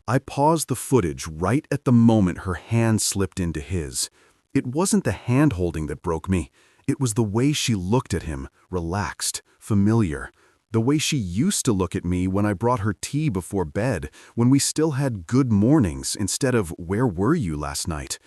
I paused the footage right at the moment her hand slipped into his. It wasn't the hand-holding that broke me. It was the way she looked at him, relaxed, familiar. The way she used to look at me when I brought her tea before bed, when we still had good mornings instead of "Where were you last night?"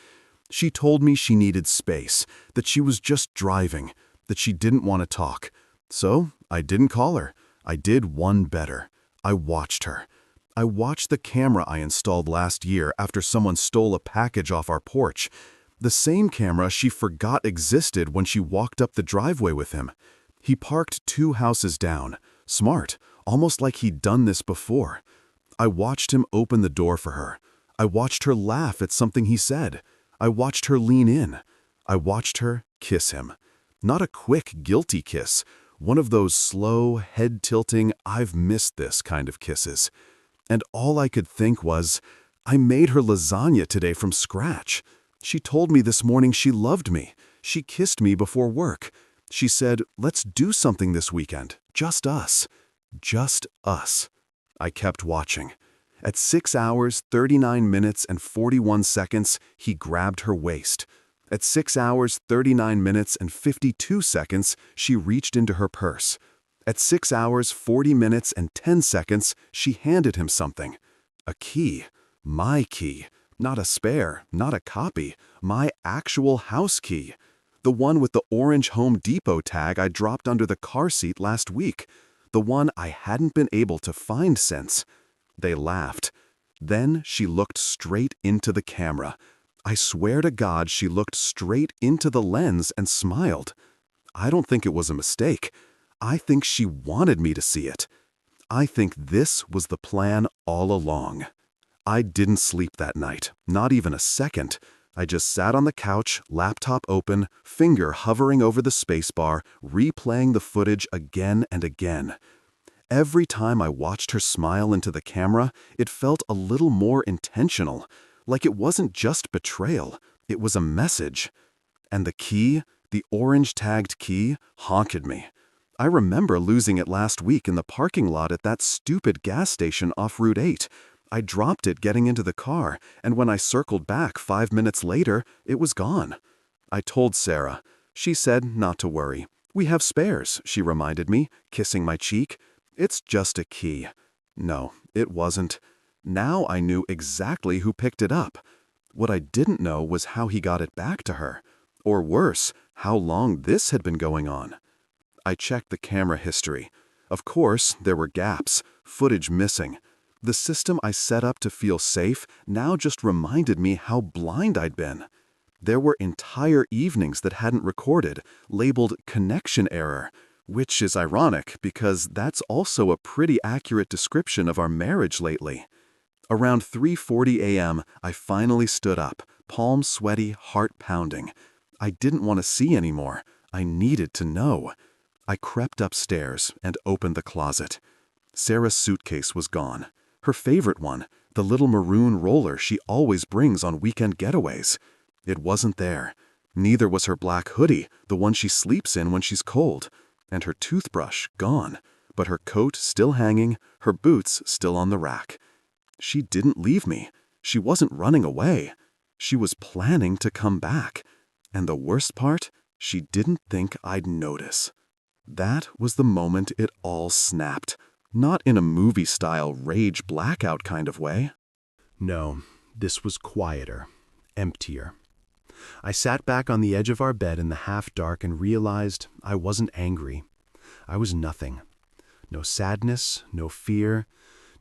She told me she needed space, that she was just driving, that she didn't want to talk. So I didn't call her. I did one better. I watched her. I watched the camera I installed last year after someone stole a package off our porch. The same camera she forgot existed when she walked up the driveway with him. He parked 2 houses down. Smart, almost like he'd done this before. I watched him open the door for her. I watched her laugh at something he said. I watched her lean in. I watched her kiss him. Not a quick, guilty kiss. One of those slow, head-tilting, "I've missed this" kind of kisses. And all I could think was, I made her lasagna today from scratch. She told me this morning she loved me. She kissed me before work. She said, "Let's do something this weekend. Just us." Just us. I kept watching. At 6 hours, 39 minutes, and 41 seconds, he grabbed her waist. At 6 hours, 39 minutes, and 52 seconds, she reached into her purse. At 6 hours, 40 minutes, and 10 seconds, she handed him something. A key. My key. Not a spare, not a copy. My actual house key. The one with the orange Home Depot tag I dropped under the car seat last week. The one I hadn't been able to find since. They laughed. Then she looked straight into the camera. I swear to God she looked straight into the lens and smiled. I don't think it was a mistake. I think she wanted me to see it. I think this was the plan all along. I didn't sleep that night, not even a second. I just sat on the couch, laptop open, finger hovering over the spacebar, replaying the footage again and again. Every time I watched her smile into the camera, it felt a little more intentional, like it wasn't just betrayal, it was a message. And the key, the orange-tagged key, haunted me. I remember losing it last week in the parking lot at that stupid gas station off Route 8. I dropped it getting into the car, and when I circled back 5 minutes later, it was gone. I told Sarah. She said not to worry. "We have spares," she reminded me, kissing my cheek. "It's just a key." No, it wasn't. Now I knew exactly who picked it up. What I didn't know was how he got it back to her. Or worse, how long this had been going on. I checked the camera history. Of course, there were gaps, footage missing. The system I set up to feel safe now just reminded me how blind I'd been. There were entire evenings that hadn't recorded, labeled "connection error," which is ironic because that's also a pretty accurate description of our marriage lately. Around 3:40 a.m., I finally stood up, palms sweaty, heart pounding. I didn't want to see anymore. I needed to know. I crept upstairs and opened the closet. Sarah's suitcase was gone. Her favorite one, the little maroon roller she always brings on weekend getaways. It wasn't there. Neither was her black hoodie, the one she sleeps in when she's cold. And her toothbrush gone, but her coat still hanging, her boots still on the rack. She didn't leave me. She wasn't running away. She was planning to come back. And the worst part, she didn't think I'd notice. That was the moment it all snapped. Not in a movie-style rage blackout kind of way. No, this was quieter, emptier. I sat back on the edge of our bed in the half-dark and realized I wasn't angry. I was nothing. No sadness, no fear,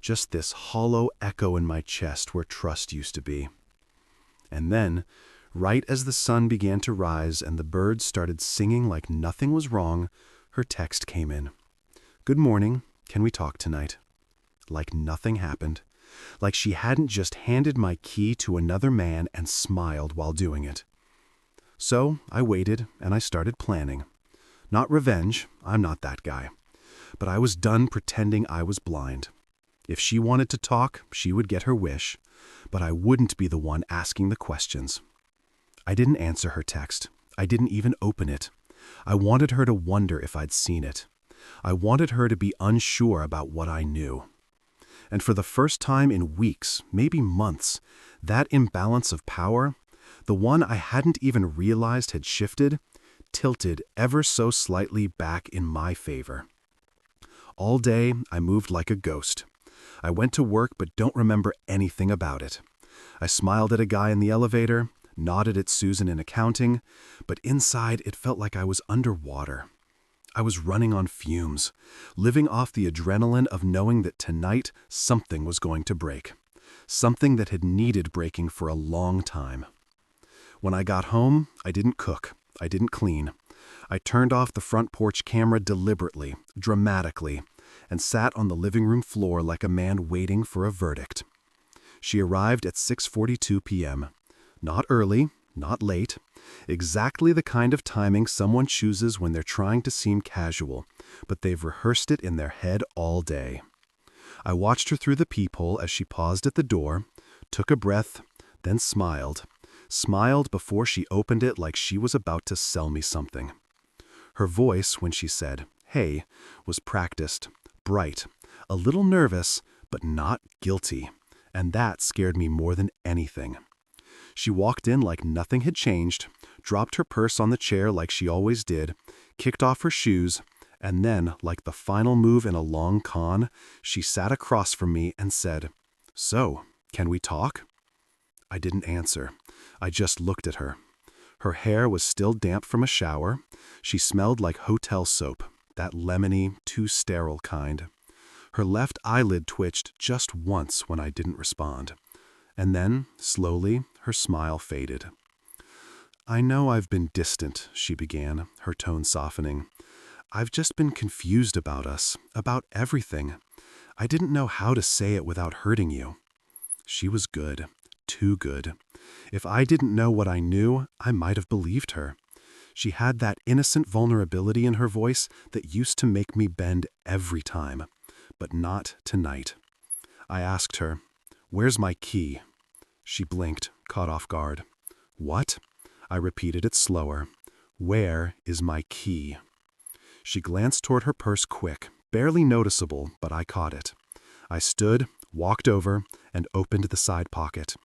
just this hollow echo in my chest where trust used to be. And then, right as the sun began to rise and the birds started singing like nothing was wrong, her text came in. "Good morning. Can we talk tonight?" Like nothing happened. Like she hadn't just handed my key to another man and smiled while doing it. So I waited and I started planning. Not revenge, I'm not that guy. But I was done pretending I was blind. If she wanted to talk, she would get her wish. But I wouldn't be the one asking the questions. I didn't answer her text. I didn't even open it. I wanted her to wonder if I'd seen it. I wanted her to be unsure about what I knew. And for the first time in weeks, maybe months, that imbalance of power, the one I hadn't even realized had shifted, tilted ever so slightly back in my favor. All day, I moved like a ghost. I went to work but don't remember anything about it. I smiled at a guy in the elevator, nodded at Susan in accounting, but inside it felt like I was underwater. I was running on fumes, living off the adrenaline of knowing that tonight something was going to break. Something that had needed breaking for a long time. When I got home, I didn't cook. I didn't clean. I turned off the front porch camera deliberately, dramatically, and sat on the living room floor like a man waiting for a verdict. She arrived at 6:42 p.m. Not early, not late. Exactly the kind of timing someone chooses when they're trying to seem casual, but they've rehearsed it in their head all day. I watched her through the peephole as she paused at the door, took a breath, then smiled. Smiled before she opened it like she was about to sell me something. Her voice, when she said, "Hey," was practiced, bright, a little nervous, but not guilty, and that scared me more than anything. She walked in like nothing had changed, dropped her purse on the chair like she always did, kicked off her shoes, and then, like the final move in a long con, she sat across from me and said, "So, can we talk?" I didn't answer. I just looked at her. Her hair was still damp from a shower. She smelled like hotel soap, that lemony, too sterile kind. Her left eyelid twitched just once when I didn't respond. And then, slowly, her smile faded. "I know I've been distant," she began, her tone softening. "I've just been confused about us, about everything. I didn't know how to say it without hurting you." She was good, too good. If I didn't know what I knew, I might have believed her. She had that innocent vulnerability in her voice that used to make me bend every time, but not tonight. I asked her, "Where's my key?" She blinked, caught off guard. "What?" I repeated it slower. "Where is my key?" She glanced toward her purse quick, barely noticeable, but I caught it. I stood, walked over, and opened the side pocket.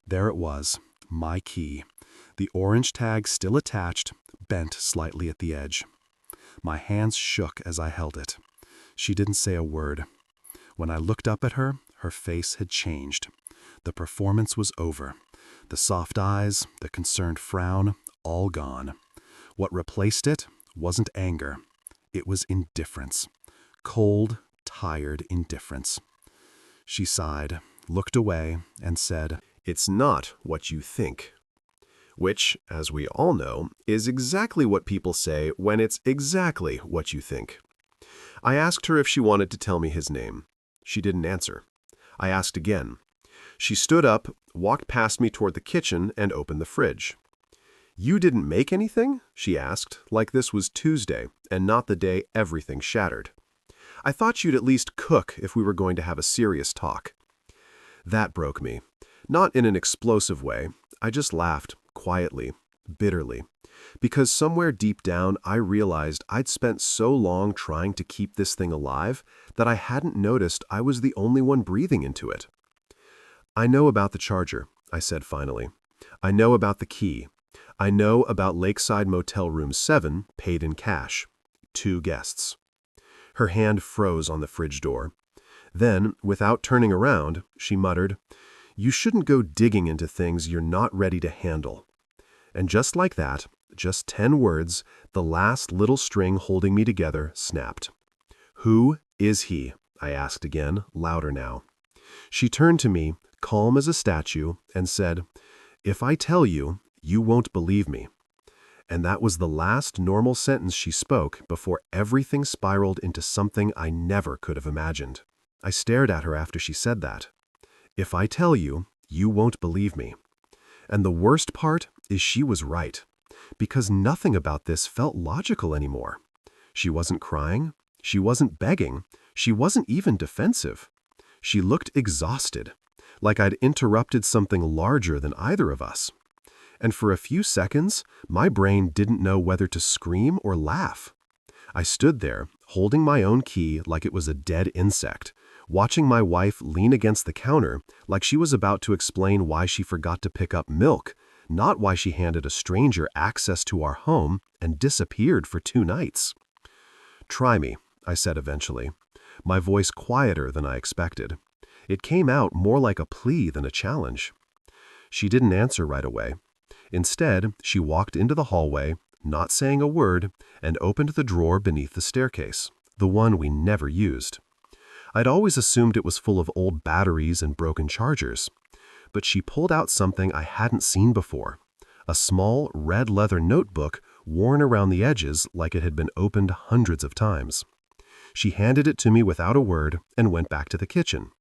There it was, my key. The orange tag still attached, bent slightly at the edge. My hands shook as I held it. She didn't say a word. When I looked up at her, her face had changed. The performance was over. The soft eyes, the concerned frown, all gone. What replaced it wasn't anger. It was indifference. Cold, tired indifference. She sighed, looked away, and said, "It's not what you think." Which, as we all know, is exactly what people say when it's exactly what you think. I asked her if she wanted to tell me his name. She didn't answer. I asked again. She stood up, walked past me toward the kitchen, and opened the fridge. "You didn't make anything?" she asked, like this was Tuesday and not the day everything shattered. "I thought you'd at least cook if we were going to have a serious talk." That broke me. Not in an explosive way. I just laughed, quietly, bitterly. Because somewhere deep down I realized I'd spent so long trying to keep this thing alive that I hadn't noticed I was the only one breathing into it. "I know about the charger," I said finally. "I know about the key. I know about Lakeside Motel Room 7, paid in cash. 2 guests." Her hand froze on the fridge door. Then, without turning around, she muttered, "You shouldn't go digging into things you're not ready to handle." And just like that, just 10 words, the last little string holding me together snapped. "Who is he?" I asked again, louder now. She turned to me, calm as a statue, and said, "If I tell you, you won't believe me." And that was the last normal sentence she spoke before everything spiraled into something I never could have imagined. I stared at her after she said that. "If I tell you, you won't believe me." And the worst part is she was right, because nothing about this felt logical anymore. She wasn't crying. She wasn't begging. She wasn't even defensive. She looked exhausted, like I'd interrupted something larger than either of us. And for a few seconds, my brain didn't know whether to scream or laugh. I stood there, holding my own key like it was a dead insect, watching my wife lean against the counter like she was about to explain why she forgot to pick up milk, not why she handed a stranger access to our home and disappeared for 2 nights. "Try me," I said eventually, my voice quieter than I expected. It came out more like a plea than a challenge. She didn't answer right away. Instead, she walked into the hallway, not saying a word, and opened the drawer beneath the staircase, the one we never used. I'd always assumed it was full of old batteries and broken chargers. But she pulled out something I hadn't seen before, a small red leather notebook worn around the edges like it had been opened hundreds of times. She handed it to me without a word and went back to the kitchen.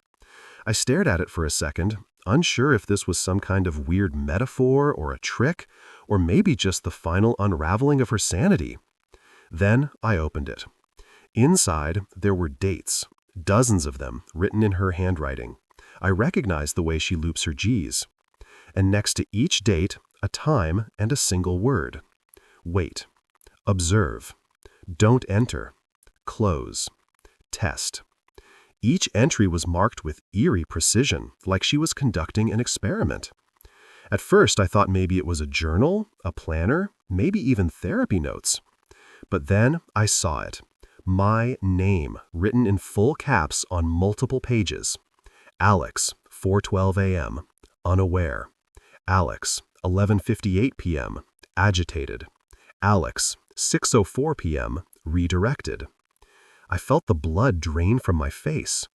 I stared at it for a second, unsure if this was some kind of weird metaphor or a trick, or maybe just the final unraveling of her sanity. Then I opened it. Inside, there were dates, dozens of them, written in her handwriting. I recognized the way she loops her G's. And next to each date, a time and a single word. Wait. Observe. Don't enter. Close. Test. Each entry was marked with eerie precision, like she was conducting an experiment. At first, I thought maybe it was a journal, a planner, maybe even therapy notes. But then I saw it. My name, written in full caps on multiple pages. Alex, 4:12 a.m., unaware. Alex, 11:58 p.m., agitated. Alex, 6:04 p.m., redirected. I felt the blood drain from my face.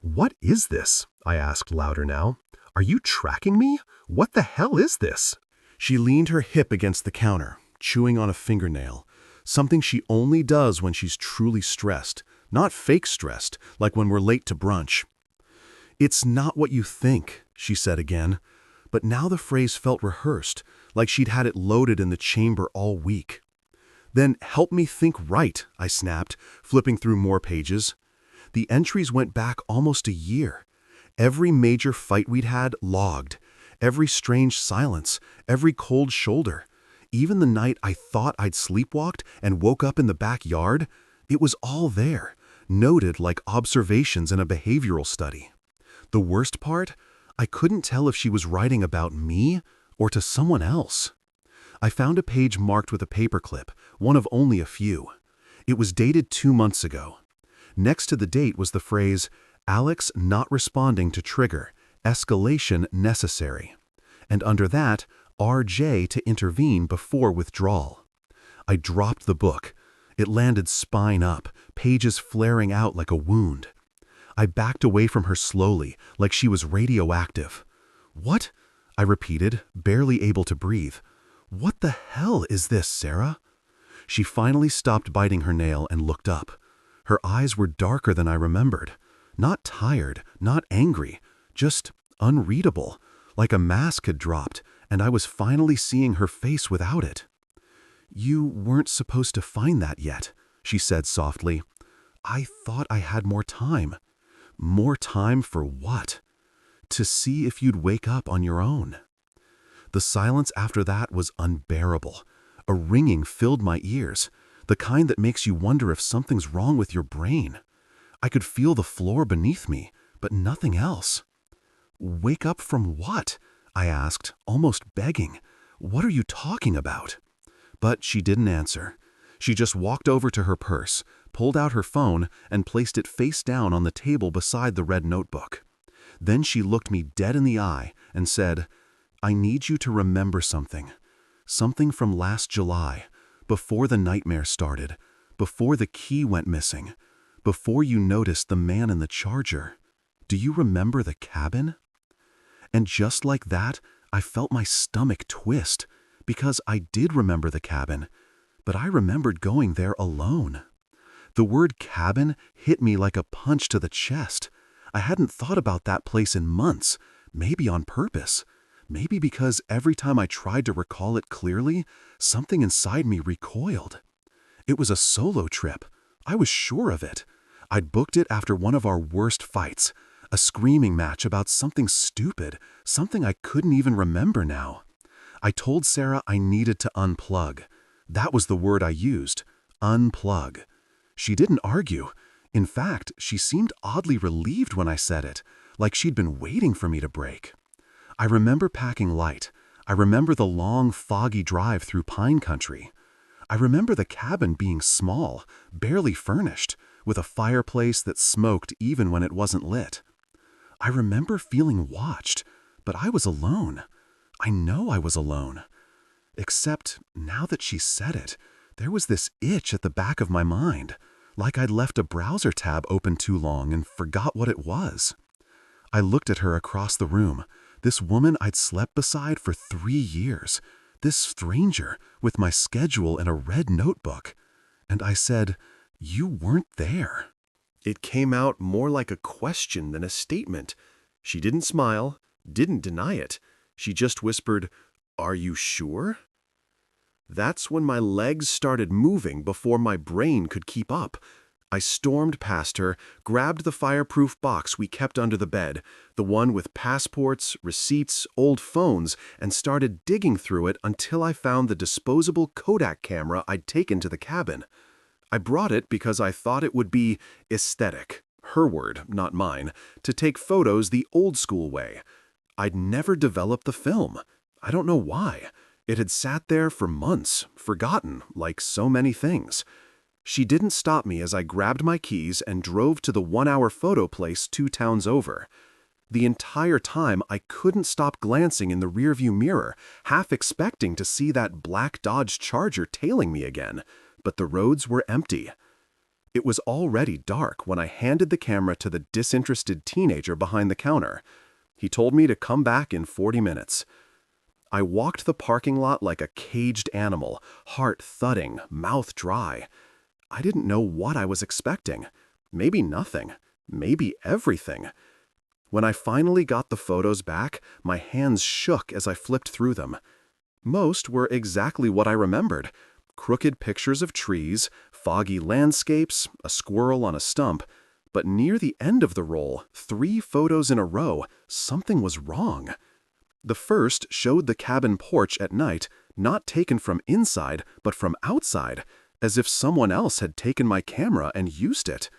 "What is this?" I asked louder now. "Are you tracking me? What the hell is this?" She leaned her hip against the counter, chewing on a fingernail, something she only does when she's truly stressed, not fake stressed, like when we're late to brunch. "It's not what you think," she said again, but now the phrase felt rehearsed, like she'd had it loaded in the chamber all week. "Then help me think right," I snapped, flipping through more pages. The entries went back almost a year. Every major fight we'd had logged, every strange silence, every cold shoulder. Even the night I thought I'd sleepwalked and woke up in the backyard, it was all there, noted like observations in a behavioral study. The worst part? I couldn't tell if she was writing about me or to someone else. I found a page marked with a paperclip, one of only a few. It was dated 2 months ago. Next to the date was the phrase, "Alex not responding to trigger, escalation necessary." And under that, RJ to intervene before withdrawal. I dropped the book. It landed spine up, pages flaring out like a wound. I backed away from her slowly, like she was radioactive. "What?" I repeated, barely able to breathe. "What the hell is this, Sarah?" She finally stopped biting her nail and looked up. Her eyes were darker than I remembered. Not tired, not angry, just unreadable, like a mask had dropped, and I was finally seeing her face without it. "You weren't supposed to find that yet," she said softly. "I thought I had more time." More time for what? To see if you'd wake up on your own. The silence after that was unbearable. A ringing filled my ears, the kind that makes you wonder if something's wrong with your brain. I could feel the floor beneath me, but nothing else. "Wake up from what?" I asked, almost begging. "What are you talking about?" But she didn't answer. She just walked over to her purse, pulled out her phone, and placed it face down on the table beside the red notebook. Then she looked me dead in the eye and said, "I need you to remember something. Something from last July, before the nightmare started, before the key went missing, before you noticed the man in the charger. Do you remember the cabin?" And just like that, I felt my stomach twist, because I did remember the cabin, but I remembered going there alone. The word cabin hit me like a punch to the chest. I hadn't thought about that place in months, maybe on purpose. Maybe because every time I tried to recall it clearly, something inside me recoiled. It was a solo trip. I was sure of it. I'd booked it after one of our worst fights, a screaming match about something stupid, something I couldn't even remember now. I told Sarah I needed to unplug. That was the word I used, unplug. She didn't argue. In fact, she seemed oddly relieved when I said it, like she'd been waiting for me to break. I remember packing light. I remember the long, foggy drive through pine country. I remember the cabin being small, barely furnished, with a fireplace that smoked even when it wasn't lit. I remember feeling watched, but I was alone. I know I was alone. Except, now that she said it, there was this itch at the back of my mind, like I'd left a browser tab open too long and forgot what it was. I looked at her across the room, this woman I'd slept beside for 3 years, this stranger with my schedule and a red notebook. And I said, "You weren't there." It came out more like a question than a statement. She didn't smile, didn't deny it. She just whispered, "Are you sure?" That's when my legs started moving before my brain could keep up. I stormed past her, grabbed the fireproof box we kept under the bed, the one with passports, receipts, old phones, and started digging through it until I found the disposable Kodak camera I'd taken to the cabin. I brought it because I thought it would be aesthetic, her word, not mine, to take photos the old-school way. I'd never developed the film. I don't know why. It had sat there for months, forgotten, like so many things. She didn't stop me as I grabbed my keys and drove to the 1-hour photo place 2 towns over. The entire time, I couldn't stop glancing in the rearview mirror, half expecting to see that black Dodge Charger tailing me again, but the roads were empty. It was already dark when I handed the camera to the disinterested teenager behind the counter. He told me to come back in 40 minutes. I walked the parking lot like a caged animal, heart thudding, mouth dry. I didn't know what I was expecting. Maybe nothing. Maybe everything. When I finally got the photos back, my hands shook as I flipped through them. Most were exactly what I remembered. Crooked pictures of trees, foggy landscapes, a squirrel on a stump. But near the end of the roll, 3 photos in a row, something was wrong. The first showed the cabin porch at night, not taken from inside, but from outside, as if someone else had taken my camera and used it.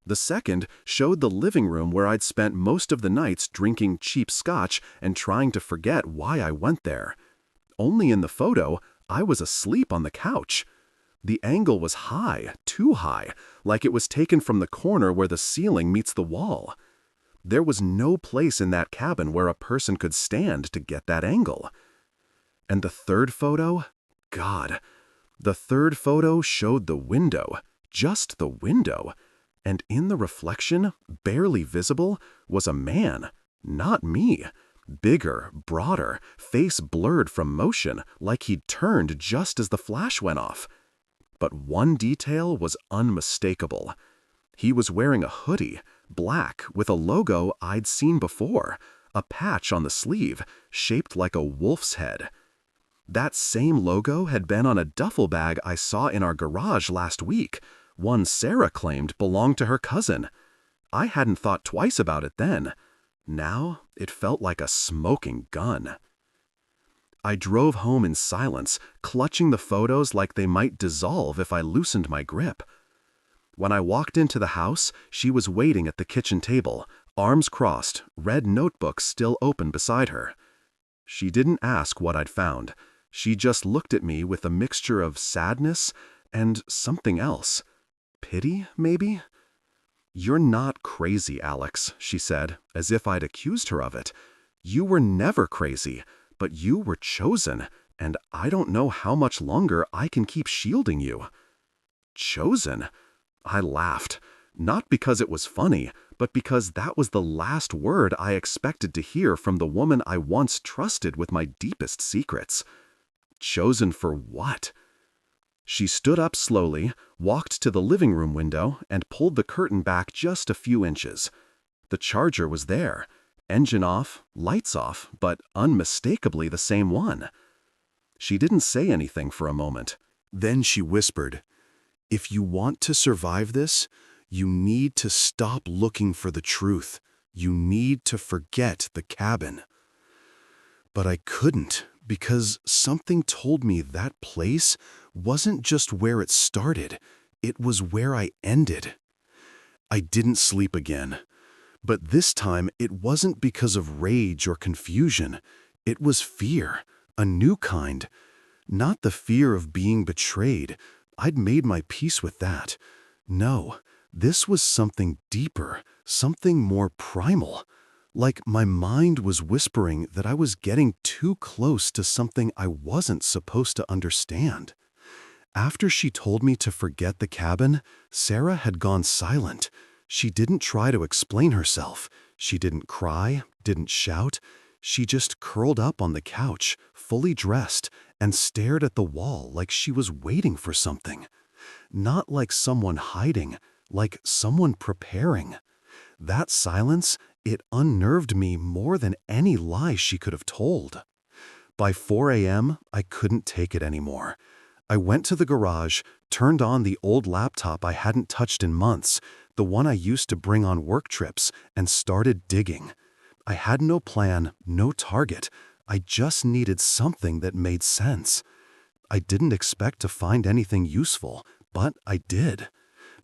The second showed the living room where I'd spent most of the nights drinking cheap scotch and trying to forget why I went there. Only in the photo, I was asleep on the couch. The angle was high, too high, like it was taken from the corner where the ceiling meets the wall. There was no place in that cabin where a person could stand to get that angle. And the third photo? God. The third photo showed the window, just the window. And in the reflection, barely visible, was a man, not me. Bigger, broader, face blurred from motion, like he'd turned just as the flash went off. But one detail was unmistakable. He was wearing a hoodie, black, with a logo I'd seen before, a patch on the sleeve, shaped like a wolf's head. That same logo had been on a duffel bag I saw in our garage last week, one Sarah claimed belonged to her cousin. I hadn't thought twice about it then. Now, it felt like a smoking gun. I drove home in silence, clutching the photos like they might dissolve if I loosened my grip. When I walked into the house, she was waiting at the kitchen table, arms crossed, red notebook still open beside her. She didn't ask what I'd found. She just looked at me with a mixture of sadness and something else. Pity, maybe? "You're not crazy, Alex," she said, as if I'd accused her of it. "You were never crazy, but you were chosen, and I don't know how much longer I can keep shielding you." Chosen? I laughed, not because it was funny, but because that was the last word I expected to hear from the woman I once trusted with my deepest secrets. Chosen for what? She stood up slowly, walked to the living room window, and pulled the curtain back just a few inches. The charger was there, engine off, lights off, but unmistakably the same one. She didn't say anything for a moment. Then she whispered, "If you want to survive this, you need to stop looking for the truth. You need to forget the cabin." But I couldn't, because something told me that place wasn't just where it started, it was where I ended. I didn't sleep again. But this time, it wasn't because of rage or confusion. It was fear, a new kind. Not the fear of being betrayed. I'd made my peace with that. No, this was something deeper, something more primal. Like my mind was whispering that I was getting too close to something I wasn't supposed to understand. After she told me to forget the cabin, Sarah had gone silent. She didn't try to explain herself. She didn't cry, didn't shout. She just curled up on the couch, fully dressed, and stared at the wall like she was waiting for something. Not like someone hiding, like someone preparing. That silence, it unnerved me more than any lie she could have told. By 4 a.m., I couldn't take it anymore. I went to the garage, turned on the old laptop I hadn't touched in months, the one I used to bring on work trips, and started digging. I had no plan, no target. I just needed something that made sense. I didn't expect to find anything useful, but I did.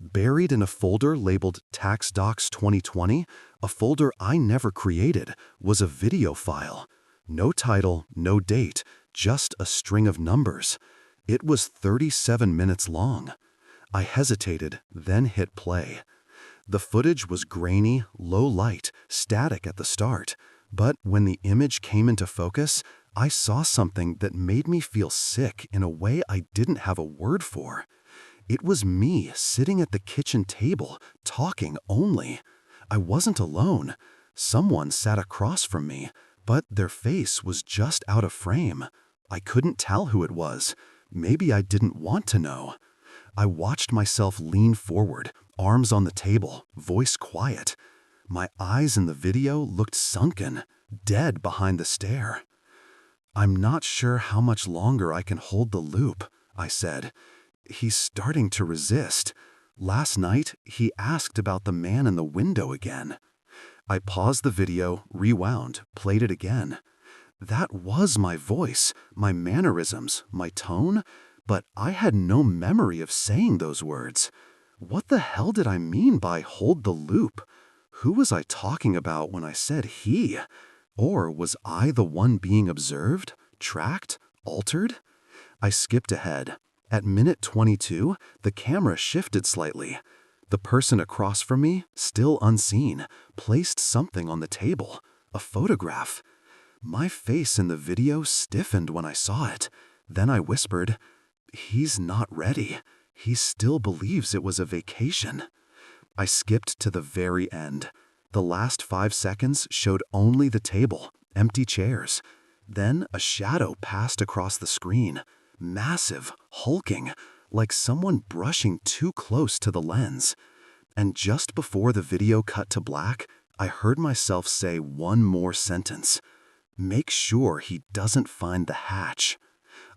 Buried in a folder labeled Tax Docs 2020, a folder I never created, was a video file. No title, no date, just a string of numbers. It was 37 minutes long. I hesitated, then hit play. The footage was grainy, low light, static at the start, but when the image came into focus, I saw something that made me feel sick in a way I didn't have a word for. It was me sitting at the kitchen table, talking only. I wasn't alone. Someone sat across from me, but their face was just out of frame. I couldn't tell who it was. Maybe I didn't want to know. I watched myself lean forward, arms on the table, voice quiet. My eyes in the video looked sunken, dead behind the stare. "I'm not sure how much longer I can hold the loop," I said. "He's starting to resist. Last night, he asked about the man in the window again." I paused the video, rewound, played it again. That was my voice, my mannerisms, my tone, but I had no memory of saying those words. What the hell did I mean by hold the loop? Who was I talking about when I said he? Or was I the one being observed, tracked, altered? I skipped ahead. At minute 22, the camera shifted slightly. The person across from me, still unseen, placed something on the table, a photograph. My face in the video stiffened when I saw it. Then I whispered, "He's not ready. He still believes it was a vacation." I skipped to the very end. The last 5 seconds showed only the table, empty chairs. Then a shadow passed across the screen, massive, hulking, like someone brushing too close to the lens. And just before the video cut to black, I heard myself say one more sentence. "Make sure he doesn't find the hatch."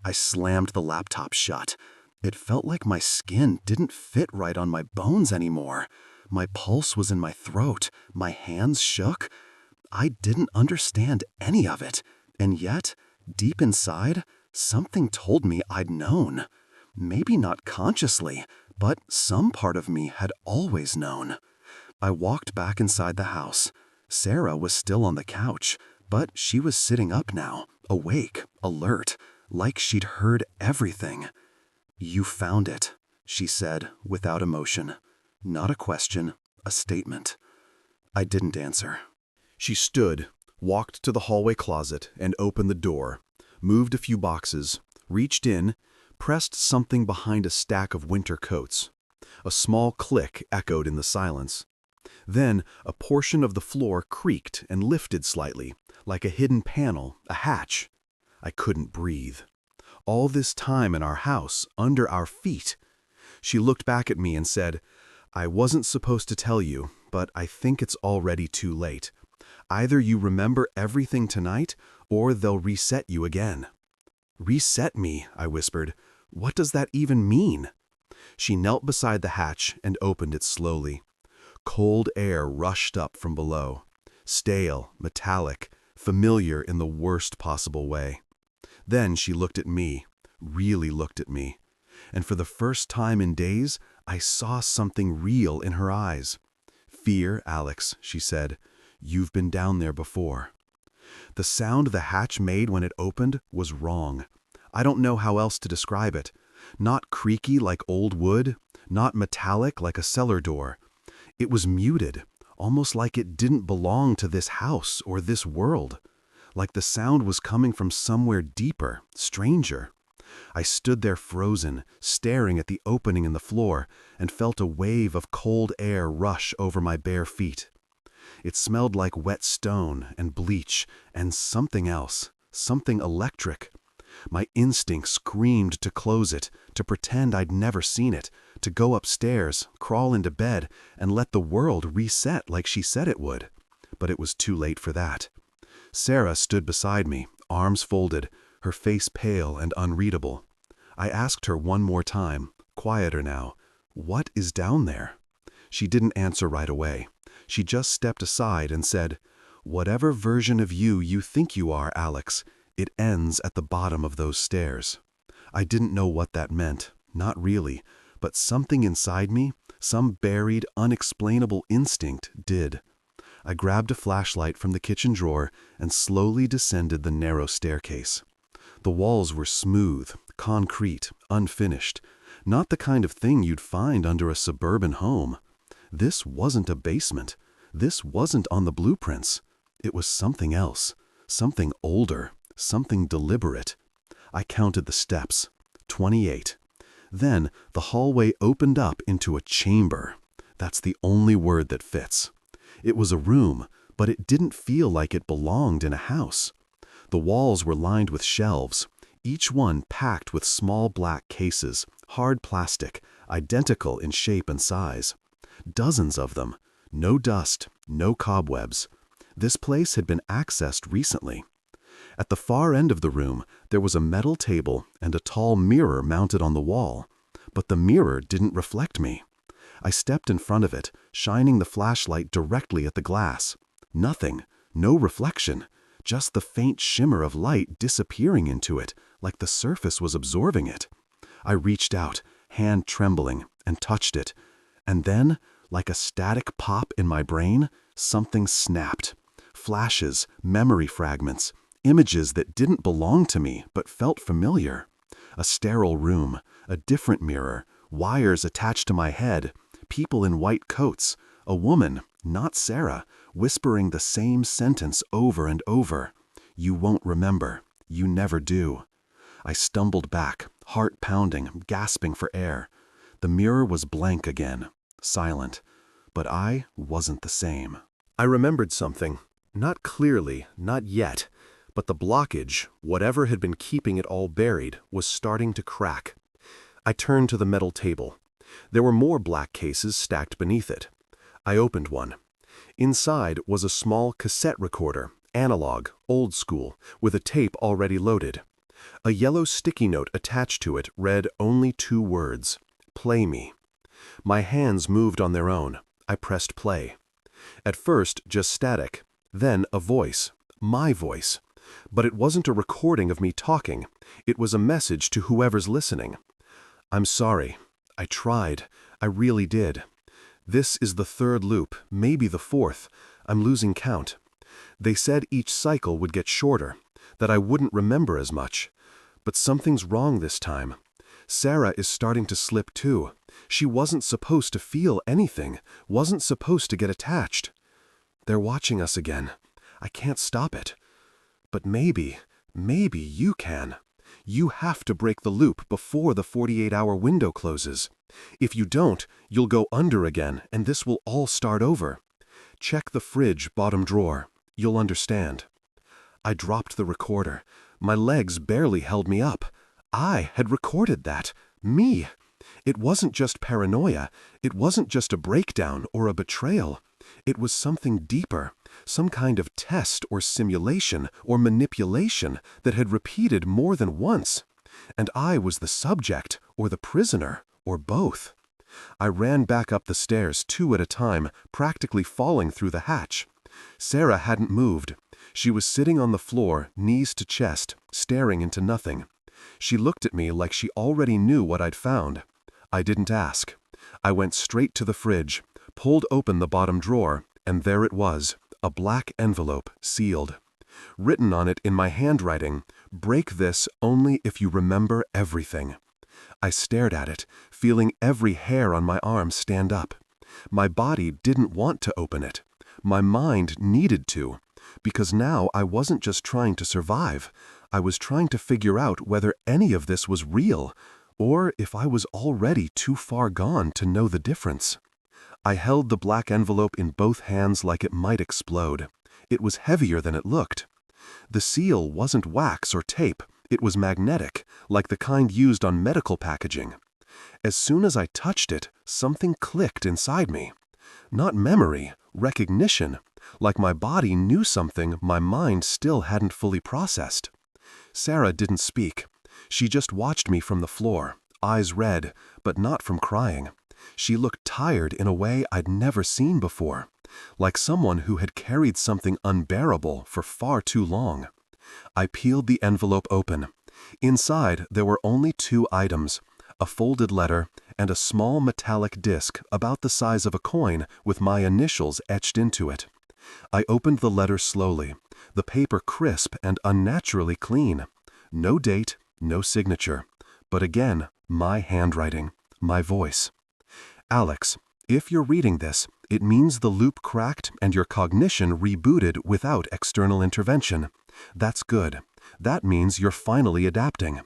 I slammed the laptop shut. It felt like my skin didn't fit right on my bones anymore. My pulse was in my throat. My hands shook. I didn't understand any of it. And yet, deep inside, something told me I'd known. Maybe not consciously, but some part of me had always known. I walked back inside the house. Sarah was still on the couch, but she was sitting up now, awake, alert, like she'd heard everything. "You found it," she said, without emotion. Not a question, a statement. I didn't answer. She stood, walked to the hallway closet and opened the door, moved a few boxes, reached in, pressed something behind a stack of winter coats. A small click echoed in the silence. Then a portion of the floor creaked and lifted slightly, like a hidden panel, a hatch. I couldn't breathe. All this time in our house, under our feet. She looked back at me and said, "I wasn't supposed to tell you, but I think it's already too late. Either you remember everything tonight, or they'll reset you again." "Reset me," I whispered. "What does that even mean?" She knelt beside the hatch and opened it slowly. Cold air rushed up from below. Stale, metallic, familiar in the worst possible way. Then she looked at me, really looked at me. And for the first time in days, I saw something real in her eyes. Fear, Alex, she said. You've been down there before. The sound the hatch made when it opened was wrong. I don't know how else to describe it. Not creaky like old wood, not metallic like a cellar door. It was muted, almost like it didn't belong to this house or this world. Like the sound was coming from somewhere deeper, stranger. I stood there frozen, staring at the opening in the floor, and felt a wave of cold air rush over my bare feet. It smelled like wet stone and bleach and something else, something electric. My instinct screamed to close it, to pretend I'd never seen it, to go upstairs, crawl into bed, and let the world reset like she said it would. But it was too late for that. Sarah stood beside me, arms folded, her face pale and unreadable. I asked her one more time, quieter now, "What is down there?" She didn't answer right away. She just stepped aside and said, "Whatever version of you think you are, Alex, it ends at the bottom of those stairs." I didn't know what that meant, not really, but something inside me, some buried, unexplainable instinct did. I grabbed a flashlight from the kitchen drawer and slowly descended the narrow staircase. The walls were smooth, concrete, unfinished, not the kind of thing you'd find under a suburban home. This wasn't a basement. This wasn't on the blueprints. It was something else, something older, something deliberate. I counted the steps, 28. Then the hallway opened up into a chamber. That's the only word that fits. It was a room, but it didn't feel like it belonged in a house. The walls were lined with shelves, each one packed with small black cases, hard plastic, identical in shape and size. Dozens of them. No dust, no cobwebs. This place had been accessed recently. At the far end of the room, there was a metal table and a tall mirror mounted on the wall. But the mirror didn't reflect me. I stepped in front of it, shining the flashlight directly at the glass. Nothing, no reflection, just the faint shimmer of light disappearing into it, like the surface was absorbing it. I reached out, hand trembling, and touched it. And then, like a static pop in my brain, something snapped. Flashes, memory fragments, images that didn't belong to me but felt familiar. A sterile room, a different mirror, wires attached to my head, people in white coats, a woman, not Sarah, whispering the same sentence over and over. "You won't remember. You never do." I stumbled back, heart pounding, gasping for air. The mirror was blank again, silent. But I wasn't the same. I remembered something. Not clearly, not yet. But the blockage, whatever had been keeping it all buried, was starting to crack. I turned to the metal table. There were more black cases stacked beneath it. I opened one. Inside was a small cassette recorder, analog, old school, with a tape already loaded. A yellow sticky note attached to it read only 2 words, "Play me." My hands moved on their own. I pressed play. At first, just static. Then a voice, my voice. But it wasn't a recording of me talking. It was a message to whoever's listening. "I'm sorry. I tried. I really did. This is the 3rd loop, maybe the 4th. I'm losing count. They said each cycle would get shorter, that I wouldn't remember as much. But something's wrong this time. Sarah is starting to slip too. She wasn't supposed to feel anything, wasn't supposed to get attached. They're watching us again. I can't stop it. But maybe you can. You have to break the loop before the 48-hour window closes. If you don't, you'll go under again, and this will all start over. Check the fridge bottom drawer. You'll understand." I dropped the recorder. My legs barely held me up. I had recorded that. Me. It wasn't just paranoia. It wasn't just a breakdown or a betrayal. It was something deeper, some kind of test or simulation or manipulation that had repeated more than once. And I was the subject or the prisoner or both. I ran back up the stairs 2 at a time, practically falling through the hatch. Sarah hadn't moved. She was sitting on the floor, knees to chest, staring into nothing. She looked at me like she already knew what I'd found. I didn't ask. I went straight to the fridge, pulled open the bottom drawer, and there it was, a black envelope, sealed. Written on it in my handwriting, "Break this only if you remember everything." I stared at it, feeling every hair on my arm stand up. My body didn't want to open it. My mind needed to, because now I wasn't just trying to survive. I was trying to figure out whether any of this was real, or if I was already too far gone to know the difference. I held the black envelope in both hands like it might explode. It was heavier than it looked. The seal wasn't wax or tape. It was magnetic, like the kind used on medical packaging. As soon as I touched it, something clicked inside me. Not memory, recognition, like my body knew something my mind still hadn't fully processed. Sarah didn't speak. She just watched me from the floor, eyes red, but not from crying. She looked tired in a way I'd never seen before, like someone who had carried something unbearable for far too long. I peeled the envelope open. Inside, there were only 2 items, a folded letter and a small metallic disc about the size of a coin with my initials etched into it. I opened the letter slowly, the paper crisp and unnaturally clean. No date, no signature, but again, my handwriting, my voice. "Alex, if you're reading this, it means the loop cracked and your cognition rebooted without external intervention. That's good. That means you're finally adapting.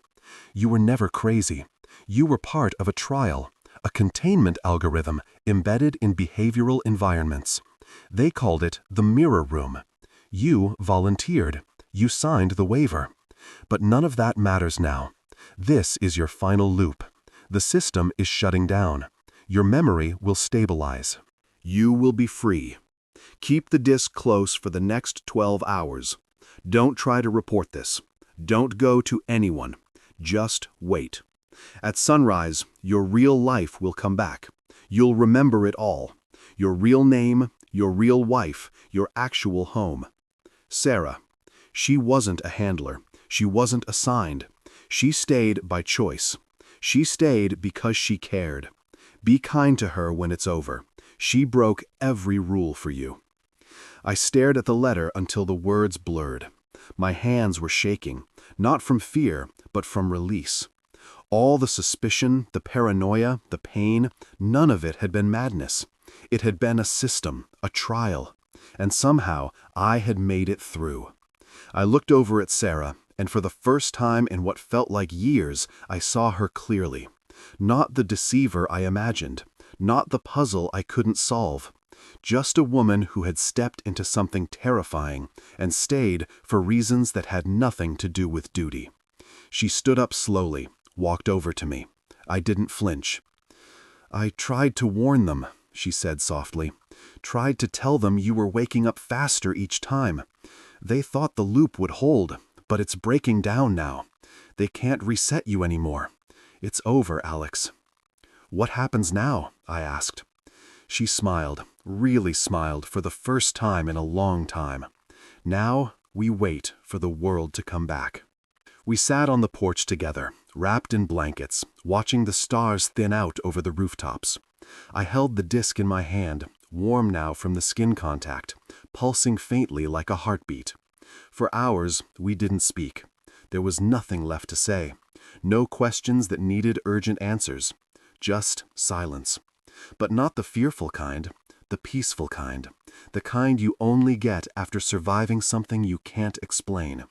You were never crazy. You were part of a trial, a containment algorithm embedded in behavioral environments. They called it the mirror room. You volunteered. You signed the waiver. But none of that matters now. This is your final loop. The system is shutting down. Your memory will stabilize. You will be free. Keep the disc close for the next 12 hours. Don't try to report this. Don't go to anyone. Just wait. At sunrise, your real life will come back. You'll remember it all. Your real name, your real wife, your actual home. Sarah. She wasn't a handler. She wasn't assigned. She stayed by choice. She stayed because she cared. Be kind to her when it's over. She broke every rule for you. I stared at the letter until the words blurred. My hands were shaking, not from fear, but from release. All the suspicion, the paranoia, the pain, none of it had been madness. It had been a system, a trial, and somehow I had made it through. I looked over at Sarah, and for the first time in what felt like years, I saw her clearly. Not the deceiver I imagined, not the puzzle I couldn't solve. Just a woman who had stepped into something terrifying and stayed for reasons that had nothing to do with duty. She stood up slowly, walked over to me. I didn't flinch. "I tried to warn them," she said softly. "Tried to tell them you were waking up faster each time. They thought the loop would hold, but it's breaking down now. They can't reset you anymore. It's over, Alex." "What happens now?" I asked. She smiled, really smiled for the first time in a long time. "Now we wait for the world to come back." We sat on the porch together, wrapped in blankets, watching the stars thin out over the rooftops. I held the disc in my hand, warm now from the skin contact, pulsing faintly like a heartbeat. For hours, we didn't speak. There was nothing left to say. No questions that needed urgent answers. Just silence. But not the fearful kind, the peaceful kind. The kind you only get after surviving something you can't explain.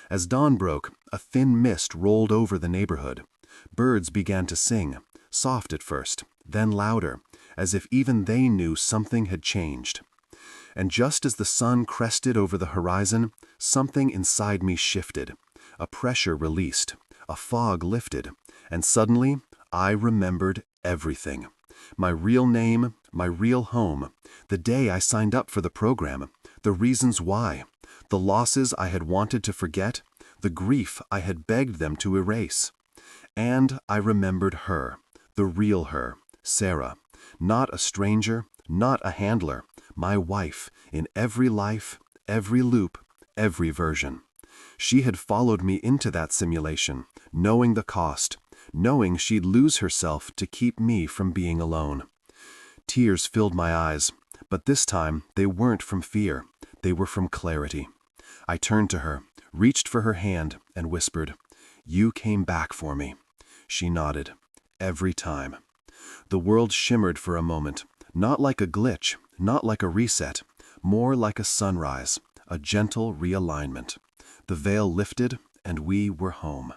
As dawn broke, a thin mist rolled over the neighborhood. Birds began to sing, soft at first, then louder, as if even they knew something had changed. And just as the sun crested over the horizon, something inside me shifted. A pressure released, a fog lifted, and suddenly I remembered everything. My real name, my real home, the day I signed up for the program, the reasons why, the losses I had wanted to forget, the grief I had begged them to erase. And I remembered her, the real her, Sarah, not a stranger, not a handler, my wife, in every life, every loop, every version. She had followed me into that simulation, knowing the cost, knowing she'd lose herself to keep me from being alone. Tears filled my eyes, but this time they weren't from fear. They were from clarity. I turned to her, reached for her hand, and whispered, "You came back for me." She nodded. Every time. The world shimmered for a moment, not like a glitch, not like a reset, more like a sunrise, a gentle realignment. The veil lifted, and we were home.